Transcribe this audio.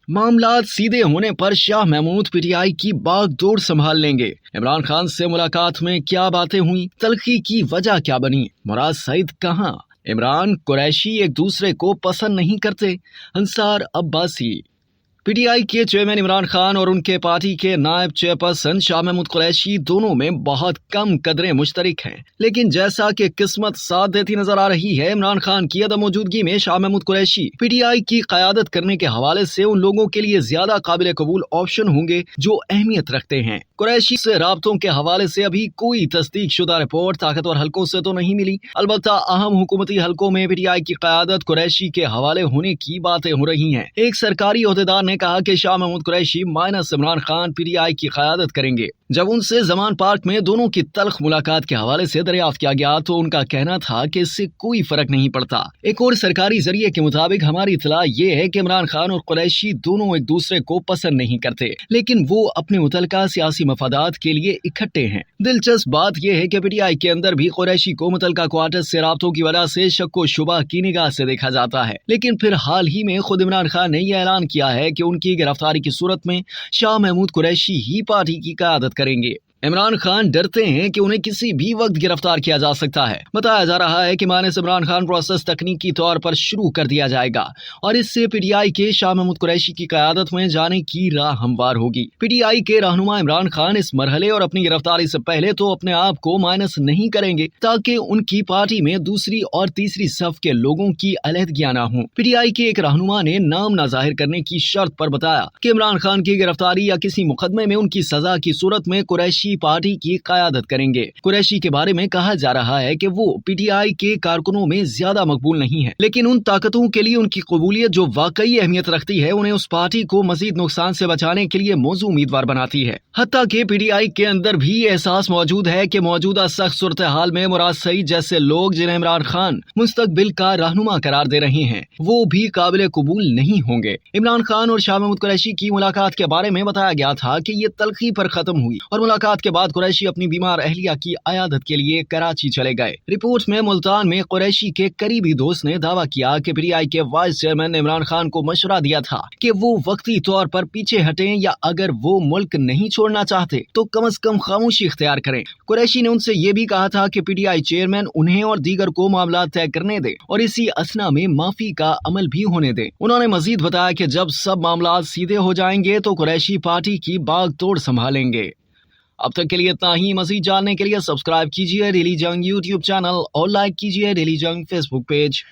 मामलात सीधे होने पर शाह महमूद पीटीआई की बागडोर संभाल लेंगे। इमरान खान से मुलाकात में क्या बातें हुई, तल्खी की वजह क्या बनी, मुराद सईद कहां, इमरान कुरैशी एक दूसरे को पसंद नहीं करते, अंसार अब्बासी। पीटीआई के चेयरमैन इमरान खान और उनके पार्टी के नायब चेयरपर्सन शाह महमूद कुरैशी दोनों में बहुत कम कदरें मुश्तरक हैं, लेकिन जैसा कि किस्मत साथ देती नजर आ रही है, इमरान खान की अदम मौजूदगी में शाह महमूद कुरैशी पीटीआई की क़यादत करने के हवाले से उन लोगों के लिए ज्यादा काबिल कबूल ऑप्शन होंगे जो अहमियत रखते हैं। कुरैशी से राब्तों के हवाले से अभी कोई तस्दीक शुदा रिपोर्ट ताकतवर हलकों से तो नहीं मिली, अलबत्ता अहम हुकूमती हलकों में पीटीआई की क़यादत कुरैशी के हवाले होने की बातें हो रही हैं। एक सरकारी ओहदेदार ने कहा कि शाह महमूद कुरैशी माइनस इमरान खान पीटीआई की क़यादत करेंगे। जब उनसे जमान पार्क में दोनों की तल्ख मुलाकात के हवाले से दरियाफ्त किया गया तो उनका कहना था कि इससे कोई फर्क नहीं पड़ता। एक और सरकारी जरिए के मुताबिक हमारी इतला ये है कि इमरान खान और कुरैशी दोनों एक दूसरे को पसंद नहीं करते, लेकिन वो अपने मुतलका सियासी मफादात के लिए इकट्ठे हैं। दिलचस्प बात यह है कि पीटीआई के अंदर भी कुरैशी को मुतलका क्वार्टर से राब्तों की वजह से शक व शुबा की निगाह से देखा जाता है, लेकिन फिर हाल ही में खुद इमरान खान ने यह ऐलान किया है कि उनकी गिरफ्तारी की सूरत में शाह महमूद कुरैशी ही पार्टी की क़यादत करेंगे। इमरान खान डरते हैं कि उन्हें किसी भी वक्त गिरफ्तार किया जा सकता है। बताया जा रहा है कि मानस इमरान खान प्रोसेस तकनीकी तौर पर शुरू कर दिया जाएगा और इससे पीटीआई के शाह महमूद कुरैशी की क़यादत में जाने की राह हमवार होगी। पीटीआई के रहनुमा इमरान खान इस मरहले और अपनी गिरफ्तारी से पहले तो अपने आप को माइनस नहीं करेंगे ताकि उनकी पार्टी में दूसरी और तीसरी सफ के लोगों की अलहदगियां न हो। पीटीआई के एक रहनुमा ने नाम न जाहिर करने की शर्त पर बताया कि इमरान खान की गिरफ्तारी या किसी मुकदमे में उनकी सजा की सूरत में कुरैशी पार्टी की क़यादत करेंगे। कुरैशी के बारे में कहा जा रहा है कि वो पीटीआई के कारकुनों में ज्यादा मकबूल नहीं है, लेकिन उन ताकतों के लिए उनकी कबूलियत जो वाकई अहमियत रखती है उन्हें उस पार्टी को मजीद नुकसान से बचाने के लिए मौजू उम्मीदवार बनाती है। हत्ता कि पीटीआई के अंदर भी एहसास मौजूद है कि मौजूदा सख्त सूरत हाल में मुराद सईद जैसे लोग जिन्हें इमरान खान मुस्तकबिल का रहनुमा करार दे रहे हैं वो भी काबिल कबूल नहीं होंगे। इमरान खान और शाह महमूद कुरैशी की मुलाकात के बारे में बताया गया था कि ये तल्खी पर खत्म हुई और मुलाकात के बाद कुरैशी अपनी बीमार अहलिया की अयादत के लिए कराची चले गए। रिपोर्ट में मुल्तान में कुरैशी के करीबी दोस्त ने दावा किया कि पीटीआई के वाइस चेयरमैन ने इमरान खान को मशवरा दिया था कि वो वक्ती तौर पर पीछे हटें या अगर वो मुल्क नहीं छोड़ना चाहते तो कम से कम खामोशी इख्तियार करें। कुरैशी ने उनसे ये भी कहा था कि पीटीआई चेयरमैन उन्हें और दीगर को मामला तय करने दे और इसी असना में माफी का अमल भी होने दे। उन्होंने मजीद बताया कि जब सब मामला सीधे हो जाएंगे तो कुरैशी पार्टी की बागडोर संभालेंगे। अब तक के लिए इतना ही। मज़ीद जानने के लिए सब्सक्राइब कीजिए डेली जंग यूट्यूब चैनल और लाइक कीजिए डेली जंग फेसबुक पेज।